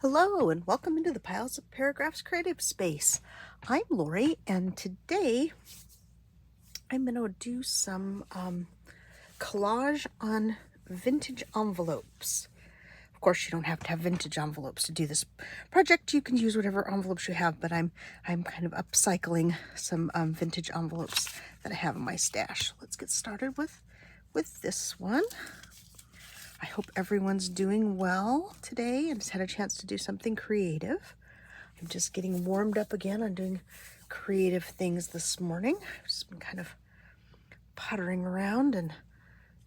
Hello and welcome into the Piles of Paragraphs creative space. I'm Lori and today I'm going to do some collage on vintage envelopes. Of course, you don't have to have vintage envelopes to do this project. You can use whatever envelopes you have, but I'm kind of upcycling some vintage envelopes that I have in my stash. Let's get started with this one. I hope everyone's doing well today and has had a chance to do something creative. I'm just getting warmed up again on doing creative things this morning. I've just been kind of puttering around and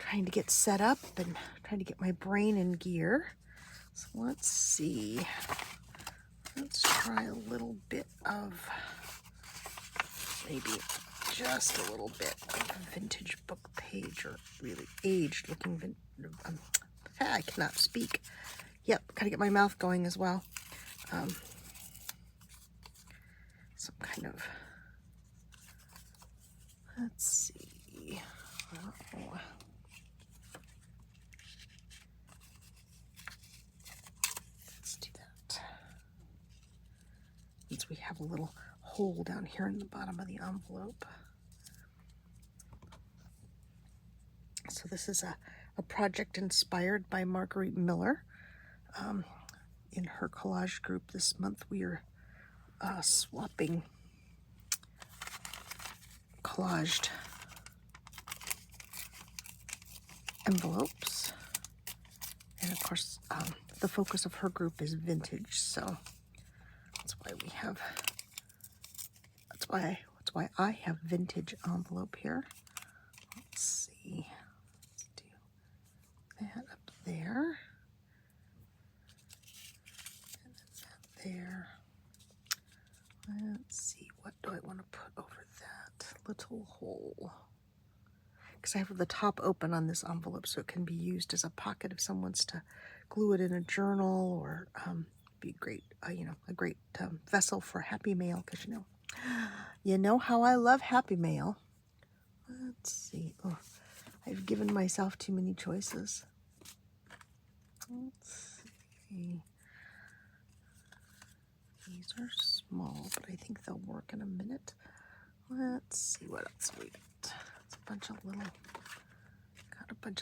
trying to get set up and trying to get my brain in gear. So let's see. Let's try a little bit of, maybe just a little bit of a vintage book page, or really aged looking I cannot speak. Yep, gotta get my mouth going as well. Some kind of, let's see. Oh. Let's do that. Since we have a little hole down here in the bottom of the envelope. So this is a project inspired by Marguerite Miller. In her collage group this month, we are swapping collaged envelopes. And of course, the focus of her group is vintage, so that's why I have vintage envelope here. Let's see. Let's do that up there. And that there. Let's see, what do I want to put over that little hole? Because I have the top open on this envelope, so it can be used as a pocket if someone wants to glue it in a journal, or be great, a great vessel for Happy Mail. Because you know how I love Happy Mail. Let's see. Oh, I've given myself too many choices. Let's see. These are small, but I think they'll work in a minute. Let's see what else we got. It's a bunch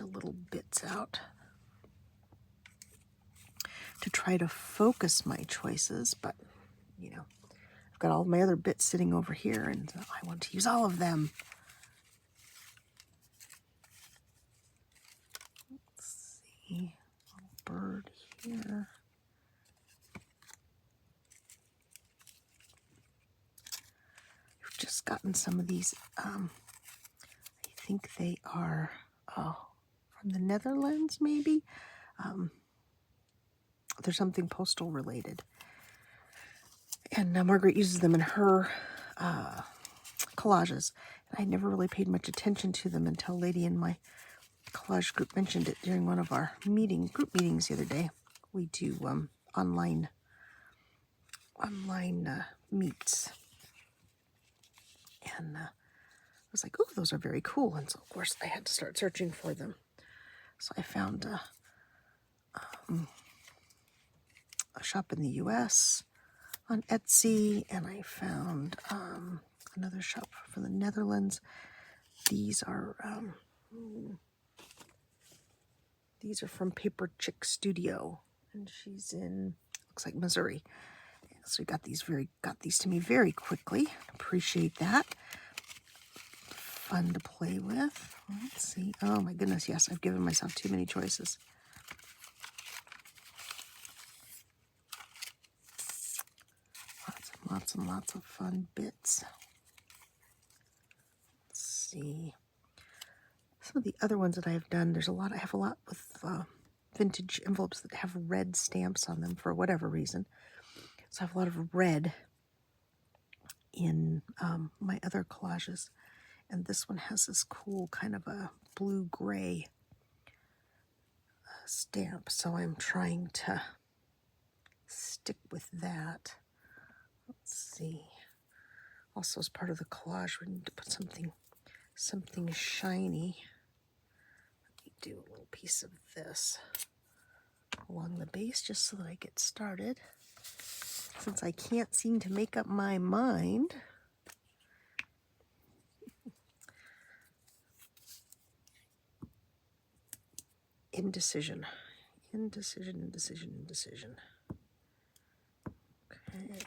of little bits out to try to focus my choices, but I've got all my other bits sitting over here and I want to use all of them. Let's see, little bird here. I've just gotten some of these, I think they are from the Netherlands, maybe. There's something postal related. And Margaret uses them in her collages. And I never really paid much attention to them until a lady in my collage group mentioned it during one of our group meetings the other day. We do online meets. And I was like, oh, those are very cool. And so, of course, I had to start searching for them. So I found a shop in the U.S. on Etsy, and I found another shop from the Netherlands. These are from Paper Chick Studio, and she's in, looks like Missouri. So we got these to me very quickly. Appreciate that. Fun to play with. Let's see. Oh my goodness, yes, I've given myself too many choices. Lots and lots of fun bits. Let's see. Some of the other ones that I've done, I have a lot with vintage envelopes that have red stamps on them for whatever reason. So I have a lot of red in my other collages. And this one has this cool kind of a blue-gray stamp. So I'm trying to stick with that. Let's see. Also, as part of the collage, we need to put something shiny. Let me do a little piece of this. along the base just so that I get started. Since I can't seem to make up my mind, indecision. Indecision. Okay.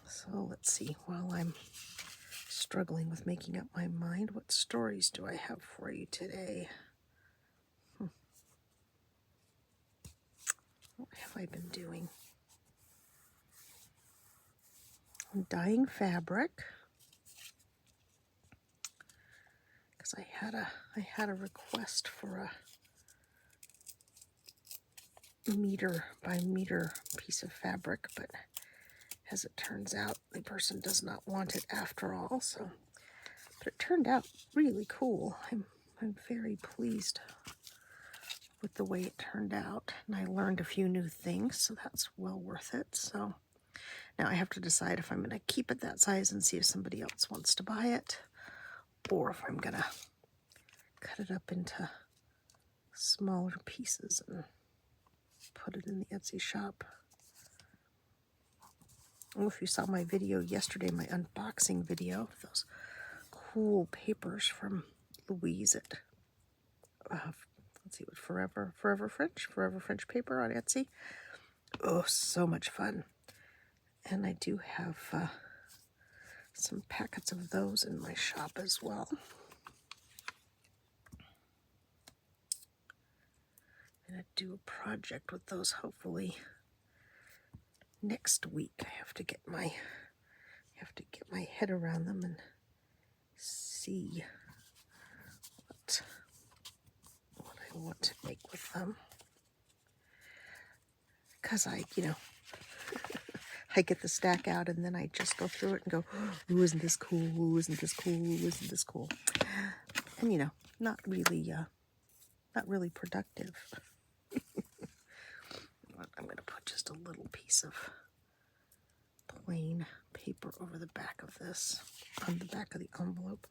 So let's see, while I'm struggling with making up my mind, what stories do I have for you today? What have I been doing? I'm dyeing fabric because I had a request for a meter by meter piece of fabric, but as it turns out, the person does not want it after all. So, but it turned out really cool. I'm very pleased with the way it turned out, and I learned a few new things, so that's well worth it. So now I have to decide if I'm going to keep it that size and see if somebody else wants to buy it, or if I'm going to cut it up into smaller pieces and put it in the Etsy shop. Oh, if you saw my video yesterday, my unboxing video of those cool papers from Louise at let's see, what Forever French paper on Etsy. Oh, so much fun. And I do have some packets of those in my shop as well. I'm going to do a project with those hopefully next week. I have to get my head around them and see what I want to make with them. Because I get the stack out and then I just go through it and go, ooh, isn't this cool? Ooh, isn't this cool? Ooh, isn't this cool? And not really productive. I'm going to put just a little piece of plain paper over the back of this, on the back of the envelope.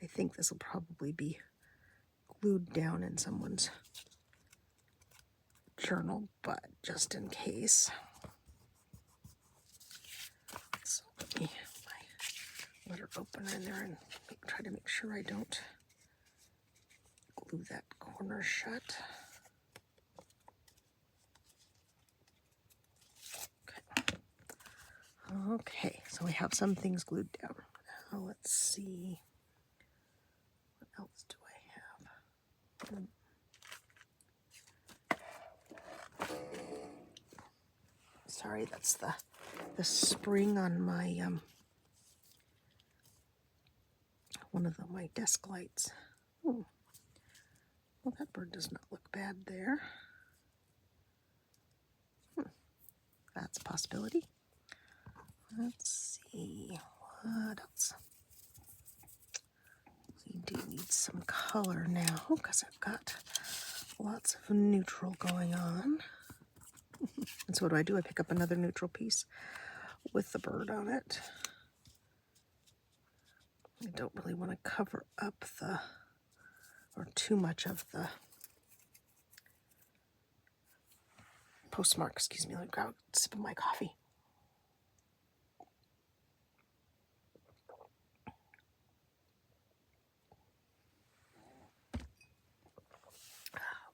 I think this will probably be glued down in someone's journal, but just in case. So let me put my letter opener in there and try to make sure I don't glue that corner shut. Okay, so we have some things glued down. Now let's see. What else do I have? Sorry, that's the spring on my one of my desk lights. Ooh. Well, that bird does not look bad there. That's a possibility. Let's see, what else? We do need some color now because I've got lots of neutral going on. And so what do? I pick up another neutral piece with the bird on it. I don't really want to cover up or too much of the postmark. Excuse me, let me grab a sip of my coffee.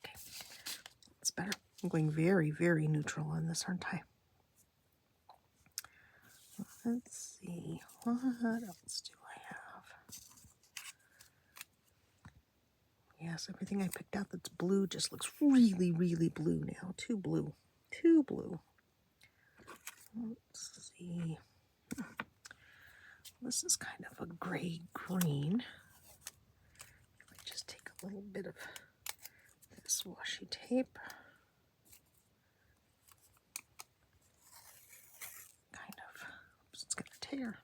Okay, that's better. I'm going very, very neutral on this, aren't I? Let's see, what else do I have? Yes, everything I picked out that's blue just looks really, really blue now. Too blue. Too blue. Let's see. This is kind of a gray-green. If I just take a little bit of this washi tape. Kind of. Oops, it's going to tear.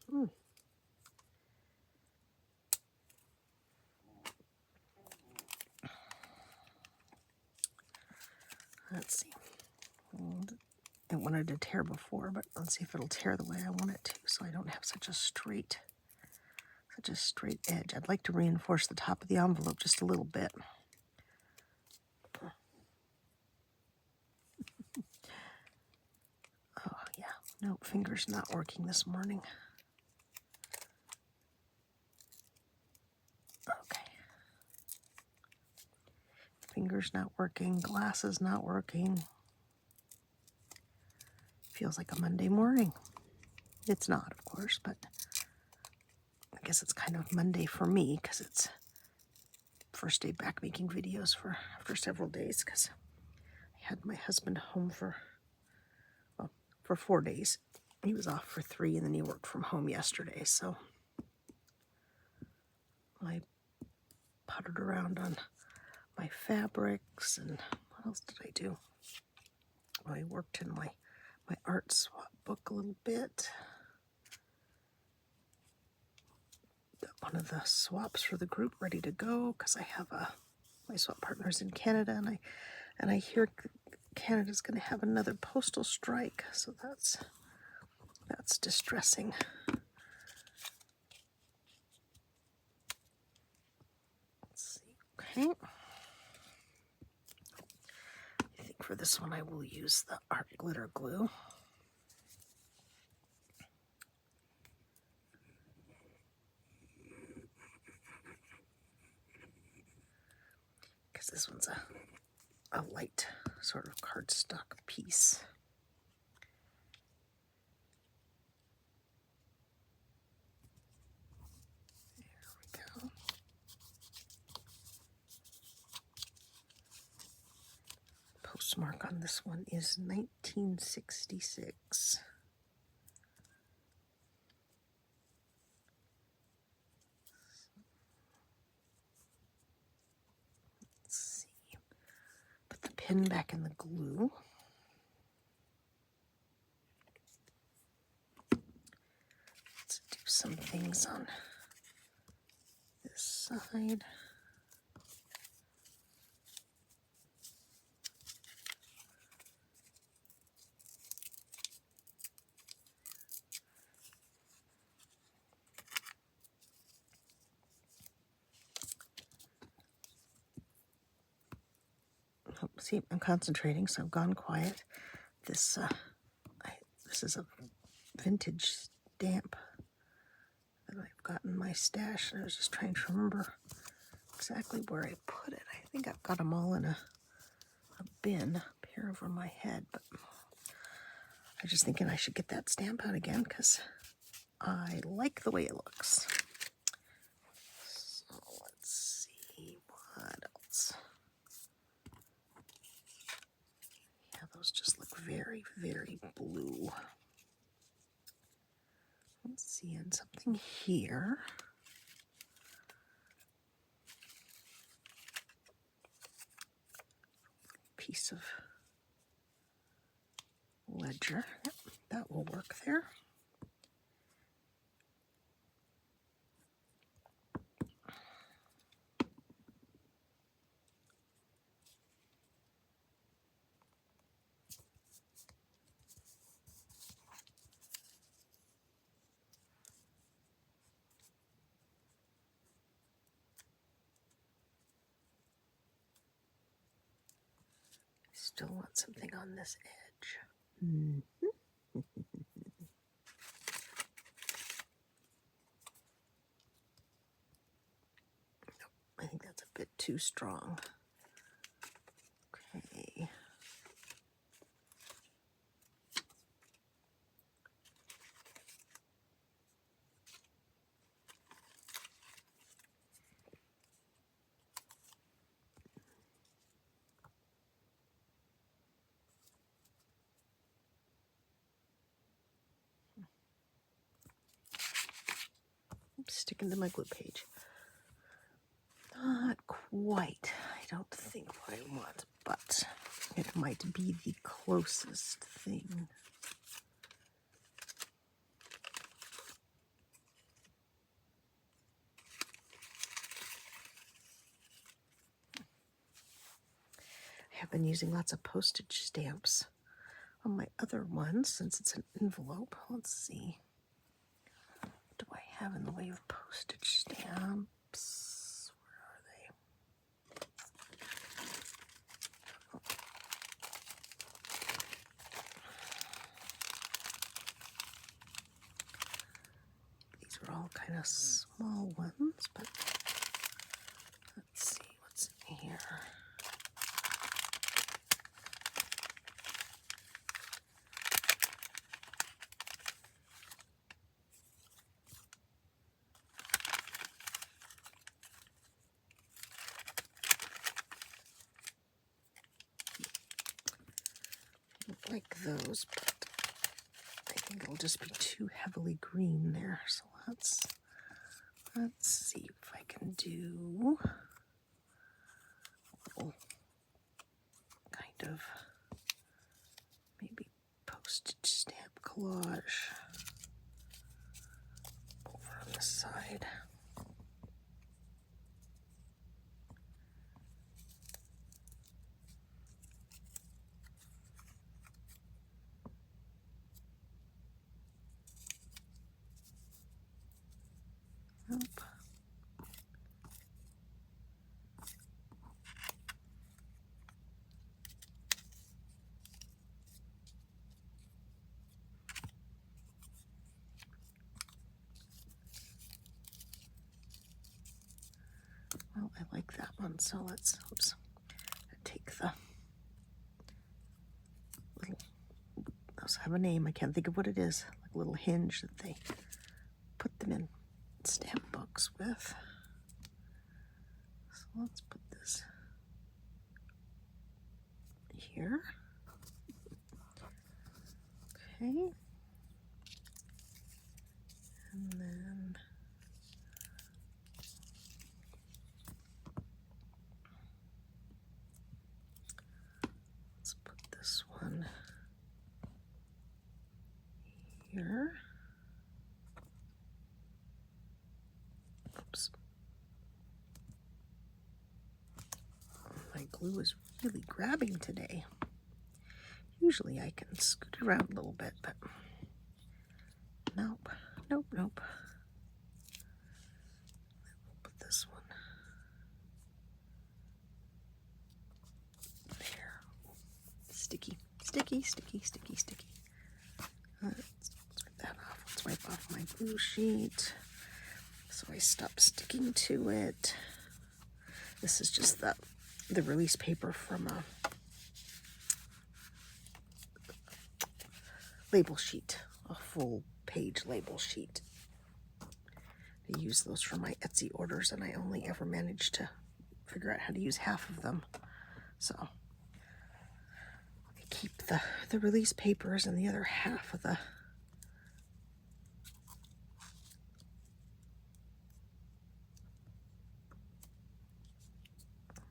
Let's see. I wanted to tear before, but let's see if it'll tear the way I want it to, so I don't have such a straight edge. I'd like to reinforce the top of the envelope just a little bit. No, finger's not working this morning. Okay. Finger's not working, glasses not working. Feels like a Monday morning. It's not, of course, but I guess it's kind of Monday for me because it's first day back making videos after several days because I had my husband home for 4 days. He was off for 3 and then he worked from home yesterday, so I pottered around on my fabrics. And what else did I do? I worked in my art swap book a little bit. Got one of the swaps for the group ready to go because I have my swap partners in Canada, and I hear Canada's going to have another postal strike, so that's distressing. Let's see. Okay. I think for this one I will use the art glitter glue. Because this one's a light sort of cardstock piece. There we go. Postmark on this one is 1966. Let's see. Put the pin back in the glue. Let's do some things on this side. Oh, see, I'm concentrating, so I've gone quiet. This is a vintage stamp that I've got in my stash, and I was just trying to remember exactly where I put it. I think I've got them all in a bin up here over my head, but I was just thinking I should get that stamp out again because I like the way it looks. So let's see what else. Yeah, those just look very, very blue. Let's see, and something here. Piece of ledger. Yep, that will work there. Still want something on this edge. I think that's a bit too strong. Okay. Sticking to my glue page. Not quite, I don't think, what I want, but it might be the closest thing. I have been using lots of postage stamps on my other ones since it's an envelope. Let's see. What do I have in the way of postage stamps? Where are they? kind of small ones, but let's see what's in here. Like those, but I think it'll just be too heavily green there. So let's see if I can do a little kind of maybe postage stamp collage over on this side. Nope. Well, I like that one, so let's, take the little, those have a name, I can't think of what it is, like a little hinge that they put them in stamp books with. So let's put this here. Okay. And then let's put this one here. Oops. My glue is really grabbing today. Usually I can scoot around a little bit, but nope, nope, nope. We'll put this one there. Sticky, sticky, sticky, sticky, sticky. Let's wipe that off. Let's wipe off my glue sheet so I stop sticking to it. This is just the release paper from a label sheet, a full page label sheet. I use those for my Etsy orders, and I only ever managed to figure out how to use half of them. So I keep the release papers and the other half of the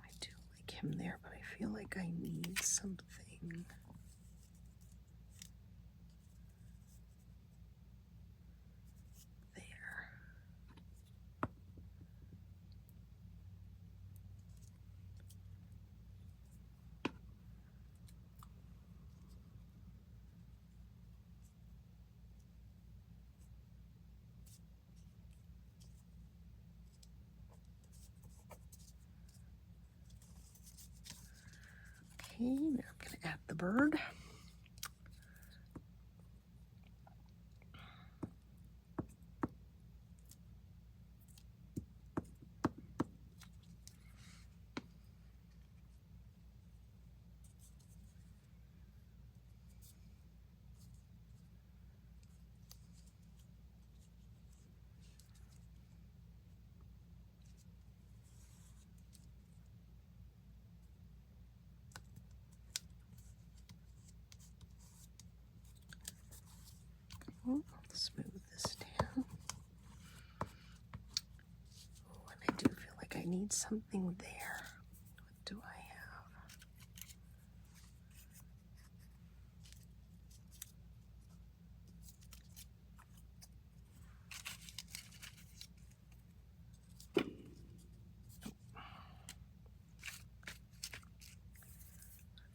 I do like him there, but I feel like I need something. Okay, now I'm going to add the bird. Oh, I'll smooth this down. Oh, and I do feel like I need something there. What do I have?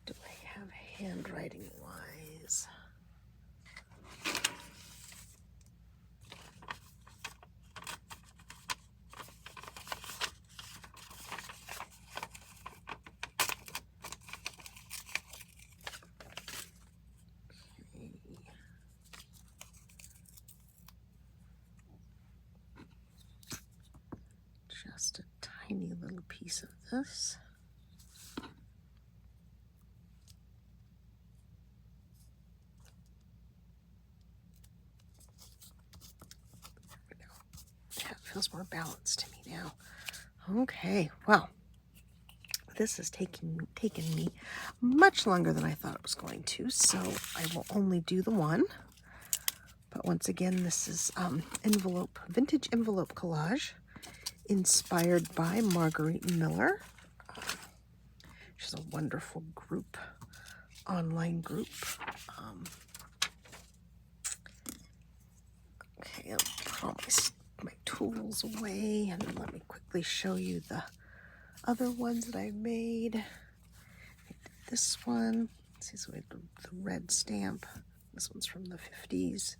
Do I have handwriting wise? piece of this. That feels more balanced to me now. Okay, well, this has taken me much longer than I thought it was going to, so I will only do the one. But once again, this is vintage envelope collage, inspired by Marguerite Miller. She's a wonderful group, online group. Okay, I'll put all my tools away, and let me quickly show you the other ones that I made. I did this one. Let's see, so we have the red stamp. This one's from the 50s.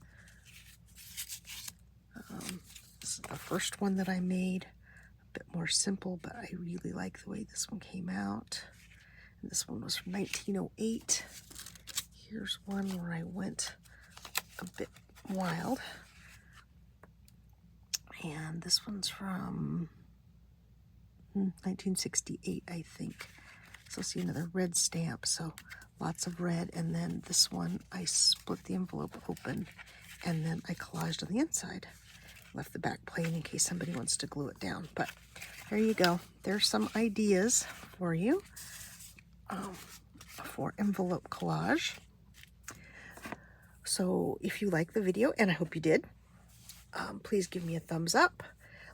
This is the first one that I made. A bit more simple, but I really like the way this one came out. And this one was from 1908. Here's one where I went a bit wild. And this one's from 1968, I think. So see another red stamp, so lots of red. And then this one, I split the envelope open, and then I collaged on the inside. Left the back plain in case somebody wants to glue it down. But there you go. There's some ideas for you for envelope collage. So if you like the video, and I hope you did, please give me a thumbs up.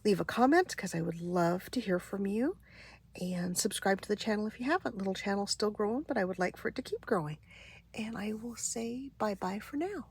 Leave a comment, because I would love to hear from you. And subscribe to the channel if you haven't. Little channel's still growing, but I would like for it to keep growing. And I will say bye-bye for now.